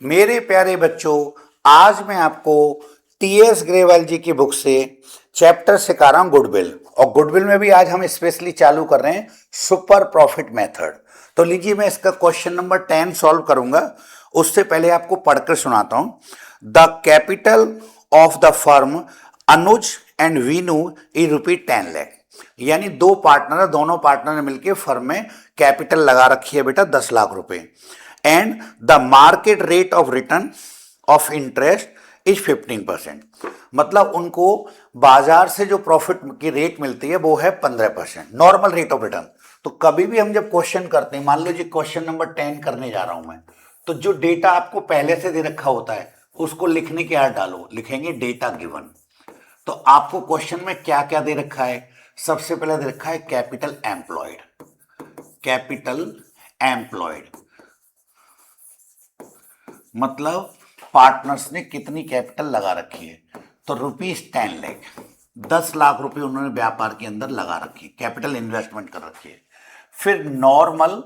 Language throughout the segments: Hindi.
मेरे प्यारे बच्चों, आज मैं आपको टीएस ग्रेवाल जी की बुक से चैप्टर सिखा रहा हूं गुडविल। और गुडविल में भी आज हम स्पेशली चालू कर रहे हैं सुपर प्रॉफिट मेथड। तो लीजिए, मैं इसका क्वेश्चन नंबर 10 सॉल्व करूंगा। उससे पहले आपको पढ़कर सुनाता हूं। The capital of the firm Anuj and Veenu ई ₹10 लाख। यानी दो पार्टनर है, दोनों पार्टनर ने मिलकर फर्म में कैपिटल लगा रखी है बेटा 10 लाख रुपए। And the market rate of return of interest is 15%। मतलब उनको बाजार से जो प्रॉफिट की रेट मिलती है वो है 15%, नॉर्मल रेट ऑफ रिटर्न। तो कभी भी हम जब क्वेश्चन करते हैं, मान लो जी क्वेश्चन नंबर 10 करने जा रहा हूं मैं, तो जो डेटा आपको पहले से दे रखा होता है उसको लिखने के याद डालो, लिखेंगे डेटा गिवन। तो आपको क्वेश्चन में क्या क्या दे रखा है? सबसे पहले दे रखा है कैपिटल एम्प्लॉयड। कैपिटल एम्प्लॉयड मतलब पार्टनर्स ने कितनी कैपिटल लगा रखी है। तो ₹10 लाख, 10 लाख रुपए उन्होंने व्यापार के अंदर लगा रखी है, कैपिटल इन्वेस्टमेंट कर रखी है। फिर normal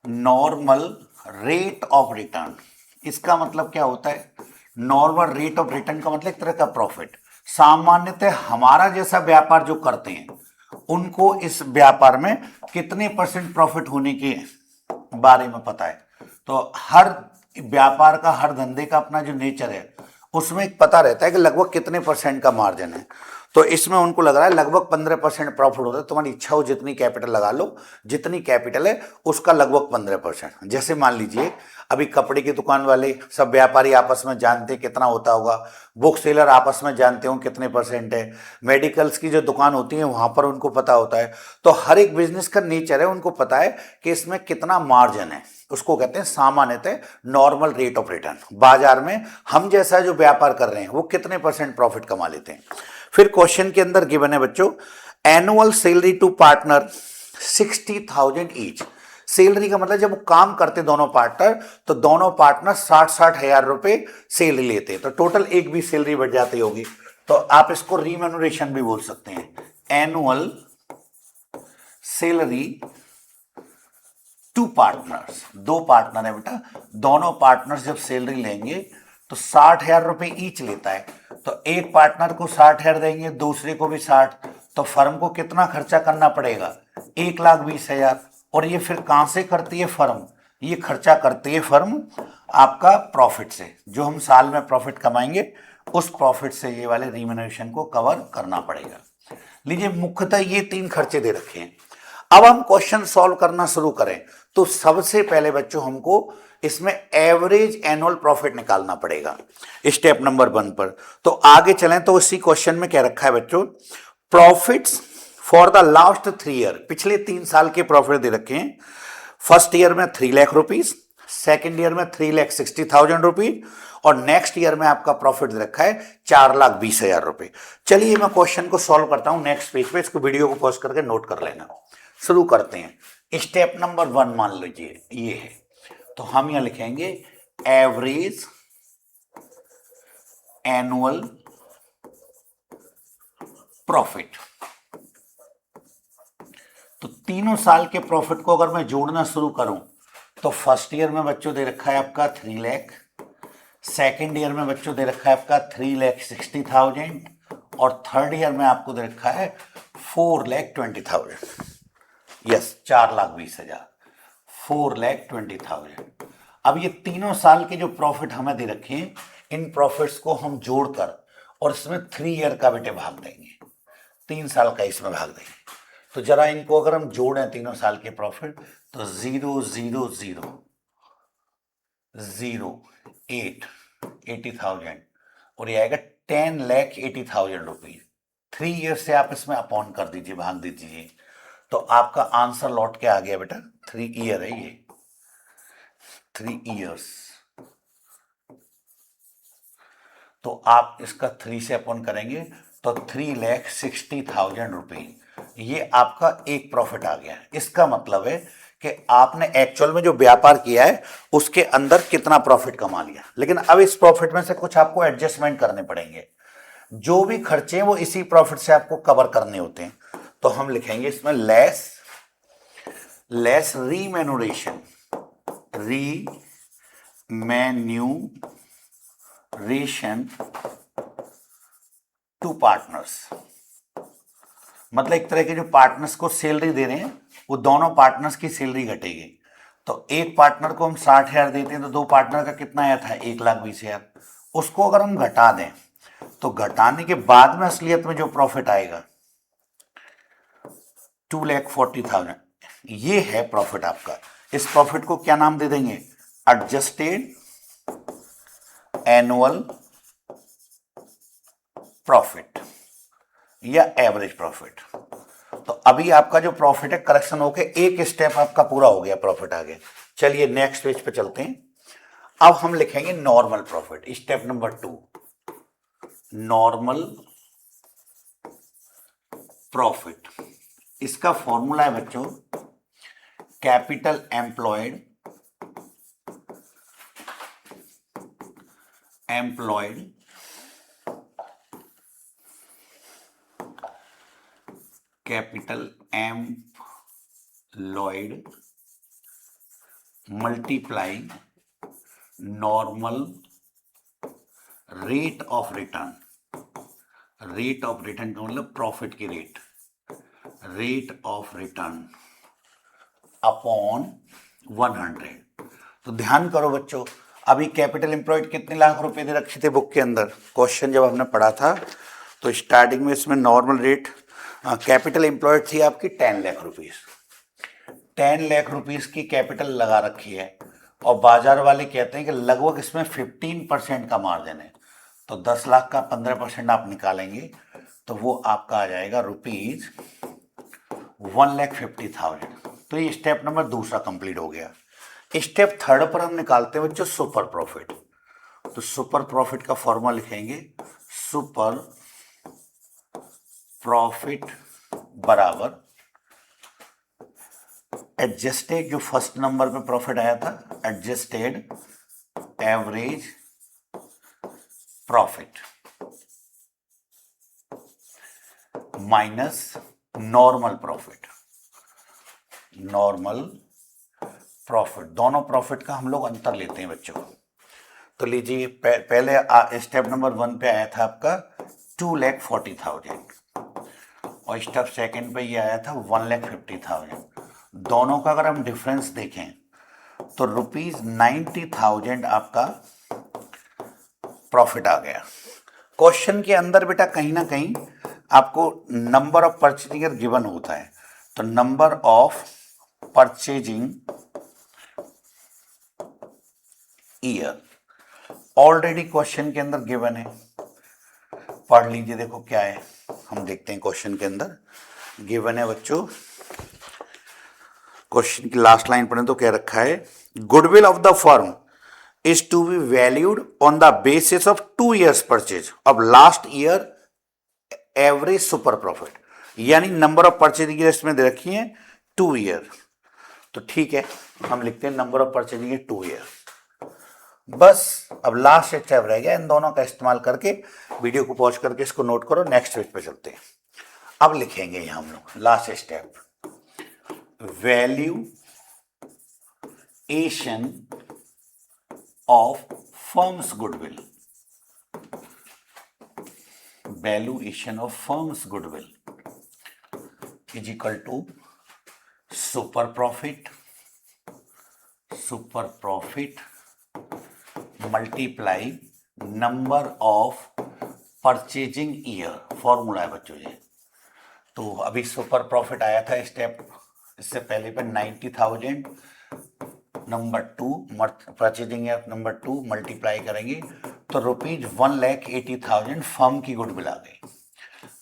normal rate of return, इसका मतलब क्या होता है? नॉर्मल रेट ऑफ रिटर्न का मतलब एक तरह का प्रॉफिट। सामान्यतः हमारा जैसा व्यापार जो करते हैं उनको इस व्यापार में कितने % प्रॉफिट होने के बारे में पता है। तो हर व्यापार का, हर धंधे का अपना जो नेचर है उसमें एक पता रहता है कि लगभग कितने % का मार्जिन है। तो इसमें उनको लग रहा है लगभग 15% प्रॉफिट होता है। तुम्हारी इच्छा हो जितनी कैपिटल लगा लो, जितनी कैपिटल है उसका लगभग 15%। जैसे मान लीजिए अभी कपड़े की दुकान वाले सब व्यापारी आपस में जानते हैं कितना होता होगा, बुक सेलर आपस में जानते हो कितने % है, मेडिकल्स की जो दुकान होती है वहां पर उनको पता होता है। तो हर एक बिजनेस का नेचर है, उनको पता है कि इसमें कितना मार्जिन है। उसको कहते हैं सामान्यतः नॉर्मल रेट ऑफ रिटर्न। बाजार में हम जैसा जो व्यापार कर रहे हैं वो कितने % प्रॉफिट कमा लेते हैं। फिर क्वेश्चन के अंदर गिवन है बच्चों, annual salary to partner 60,000 each. Salary का मतलब जब वो काम करते दोनों पार्टनर, तो दोनों पार्टनर 60-60 हजार रुपए सैलरी लेते हैं, तो टोटल एक भी सैलरी बढ़ जाती होगी। तो आप इसको रिम्यूनरेशन भी बोल सकते हैं। एनुअल सैलरी टू पार्टनर्स, दो पार्टनर है बेटा, दोनों पार्टनर्स जब सैलरी लेंगे तो 60,000 रुपए ईच लेता है। तो एक पार्टनर को 60,000 देंगे, दूसरे को भी 60, तो फर्म को कितना खर्चा करना पड़ेगा? 1,20,000। और ये फिर कहां से करती है फर्म? ये खर्चा करती है फर्म आपका प्रॉफिट से, जो हम साल में प्रॉफिट कमाएंगे उस प्रॉफिट से ये वाले रिम्यूनरेशन को कवर करना पड़ेगा। लीजिए, मुख्यतः ये 3 खर्चे दे रखे हैं। अब हम क्वेश्चन सॉल्व करना शुरू करें तो सबसे पहले बच्चों हमको इसमें एवरेज एनुअल प्रॉफिट निकालना पड़ेगा स्टेप नंबर 1 पर। तो आगे चलें तो इसी क्वेश्चन में क्या रखा है बच्चों, profits for the last 3 year, पिछले 3 साल के प्रॉफिट दे रखे हैं। फर्स्ट ईयर में 3 लाख रुपीज, सेकेंड ईयर में 3,60,000 रुपीज, और नेक्स्ट ईयर में आपका प्रॉफिट दे रखा है 4,20,000 रुपए। चलिए मैं क्वेश्चन को सॉल्व करता हूं नेक्स्ट पेज पे, इसको वीडियो को पॉज करके नोट कर लेना। शुरू करते हैं। स्टेप नंबर 1 मान लीजिए ये है, तो हम यहां लिखेंगे एवरेज एनुअल प्रॉफिट। तो तीनों साल के प्रॉफिट को अगर मैं जोड़ना शुरू करूं तो फर्स्ट ईयर में बच्चों दे रखा है आपका 3 लाख, सेकेंड ईयर में बच्चों दे रखा है आपका 3,60,000, और थर्ड ईयर में आपको दे रखा है 4,20,000। यस, 4,20,000, 4,20,000। अब ये तीनों साल के जो प्रॉफिट हमें दे रखे हैं, इन प्रॉफिट्स को हम जोड़कर और इसमें 3 ईयर का बेटे भाग देंगे, 3 साल का इसमें भाग देंगे। तो जरा इनको अगर हम जोड़ें तीनों साल के प्रॉफिट, तो 0 0 0 0 8 80,000, और ये आएगा 10,80,000 रुपीज। 3 ईयर से आप इसमें अपॉन कर दीजिए, भाग दीजिए, तो आपका आंसर लौट के आ गया बेटा 3 ईयर है ये, 3 ईयर्स। तो आप इसका 3 से अपॉन करेंगे तो 3,60,000 रुपीज, ये आपका एक प्रॉफिट आ गया। इसका मतलब है कि आपने एक्चुअल में जो व्यापार किया है उसके अंदर कितना प्रॉफिट कमा लिया। लेकिन अब इस प्रॉफिट में से कुछ आपको एडजस्टमेंट करने पड़ेंगे, जो भी खर्चे हैं वो इसी प्रॉफिट से आपको कवर करने होते हैं। तो हम लिखेंगे इसमें लेस रीमेनुरेशन, मैन्यूरेशन टू पार्टनर्स, मतलब एक तरह के जो पार्टनर्स को सैलरी दे रहे हैं वो दोनों पार्टनर्स की सैलरी घटेगी। तो एक पार्टनर को हम 60,000 देते हैं तो दो पार्टनर का कितना आया था 1,20,000, उसको अगर हम घटा दें तो घटाने के बाद में असलियत में जो प्रॉफिट आएगा 2,40,000, ये है प्रॉफिट आपका। इस प्रॉफिट को क्या नाम दे देंगे, एडजस्टेड एनुअल प्रॉफिट या एवरेज प्रॉफिट। तो अभी आपका जो प्रॉफिट है करेक्शन होके एक स्टेप आपका पूरा हो गया, प्रॉफिट आ गया। चलिए नेक्स्ट पेज पे चलते हैं। अब हम लिखेंगे normal profit, step number 2, normal profit. इसका फॉर्मूला है बच्चों capital employed capital employed multiply normal rate of return. Rate of return का मतलब प्रॉफिट की रेट ऑफ रिटर्न अपॉन 100। तो ध्यान करो बच्चों, अभी कैपिटल एम्प्लॉयड कितने लाख रुपए दे रखे थे बुक के अंदर, क्वेश्चन जब हमने पढ़ा था तो स्टार्टिंग में इसमें नॉर्मल रेट कैपिटल एम्प्लॉयड थी आपकी 10 लाख रुपीस। 10 लाख रुपीस की कैपिटल लगा रखी है और बाजार वाले कहते हैं कि लगभग इसमें 15% का मार्जिन है, तो 10 लाख का 15% आप निकालेंगे तो वो आपका आ जाएगा ₹1,50,000। तो ये स्टेप नंबर दूसरा कंप्लीट हो गया। स्टेप थर्ड पर हम निकालते हैं बच्चों सुपर प्रॉफिट। तो सुपर प्रॉफिट का फॉर्मूला लिखेंगे सुपर प्रॉफिट बराबर एडजस्टेड, जो फर्स्ट नंबर पे प्रॉफिट आया था adjusted average profit minus normal profit. Normal profit, दोनों प्रॉफिट का हम लोग अंतर लेते हैं बच्चों। तो लीजिए पहले स्टेप नंबर 1 पे आया था आपका 2,40,000 और स्टेप सेकंड पे ये आया था 1,50,000। दोनों का अगर हम डिफरेंस देखें तो ₹90,000 आपका प्रॉफिट आ गया। क्वेश्चन के अंदर बेटा कहीं ना कहीं आपको नंबर ऑफ परचेजिंग गिवन होता है, तो number of purchasing year already question के अंदर गिवन है, पढ़ लीजिए। देखो क्या है, हम देखते हैं क्वेश्चन के अंदर गिवन है बच्चों। क्वेश्चन की लास्ट लाइन पढ़ें तो क्या रखा है, goodwill of the firm is to be valued on the basis of 2 years purchase of last year average super profit, यानी नंबर ऑफ परचेजिंग इसमें दे रखी है 2 year। तो ठीक है, हम लिखते हैं नंबर ऑफ परचेजिंग 2 year। बस अब लास्ट स्टेप रह गया, इन दोनों का इस्तेमाल करके वीडियो को पॉज करके इसको नोट करो। नेक्स्ट पेज पे चलते हैं। अब लिखेंगे हम लोग last step, valuation of firms goodwill. Valuation of firms goodwill is equal to super profit multiply number of purchasing year. Formula है बच्चों ये। तो अभी सुपर प्रॉफिट आया था स्टेप इससे पहले पे 90,000, number 2 purchasing year number 2 multiply करेंगे तो ₹1,80,000 फर्म की गुडविल आ गई।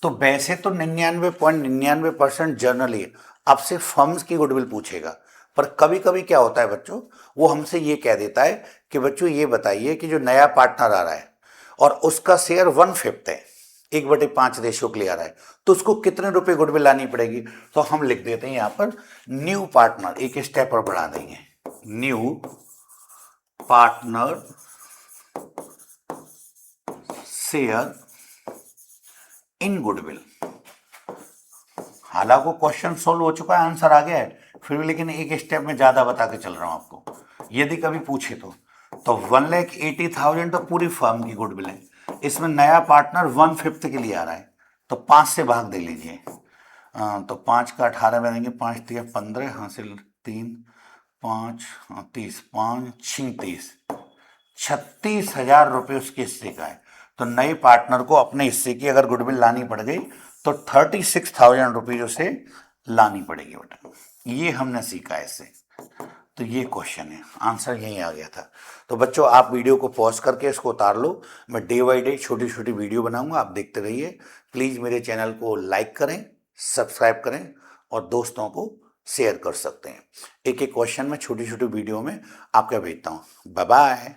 तो वैसे तो 99.99% जनरली आपसे फर्म्स की गुडविल पूछेगा, पर कभी कभी क्या होता है बच्चों, वो हमसे ये कह देता है कि बच्चों ये बताइए कि जो नया पार्टनर आ रहा है और उसका शेयर 1/5 है, 1/5 रेशियो के लिए आ रहा है, तो उसको कितने रुपए गुडविल लानी पड़ेगी। तो हम लिख देते हैं यहाँ पर न्यू पार्टनर, एक स्टेप और बढ़ा देंगे, new partner share in goodwill. हालांकि क्वेश्चन सोल्व हो चुका है, आंसर आ गया है, फिर भी लेकिन एक स्टेप में ज्यादा बता के चल रहा हूं आपको, यदि कभी पूछे तो तो 1,80,000 तो पूरी फर्म की गुडविल है, इसमें नया पार्टनर 1/5 के लिए आ रहा है, तो 5 से भाग दे लीजिए। तो 5 का 18 में देंगे, 5 तिया 15, हासिल 3, 5 30, 5 6 30, 36,000 रुपये उसके हिस्से का है। तो नए पार्टनर को अपने हिस्से की अगर गुडविल लानी पड़ गई तो 36,000 रुपीज उसे लानी पड़ेगी बेटा। ये हमने सीखा इससे। तो ये क्वेश्चन है, आंसर यही आ गया था। तो बच्चों आप वीडियो को पॉज करके इसको उतार लो, मैं डे बाई डे छोटी छोटी वीडियो बनाऊंगा, आप देखते रहिए। प्लीज़ मेरे चैनल को लाइक करें, सब्सक्राइब करें और दोस्तों को शेयर कर सकते हैं। एक एक क्वेश्चन में छोटी छोटी वीडियो में आपका भेजता हूँ। Bye bye.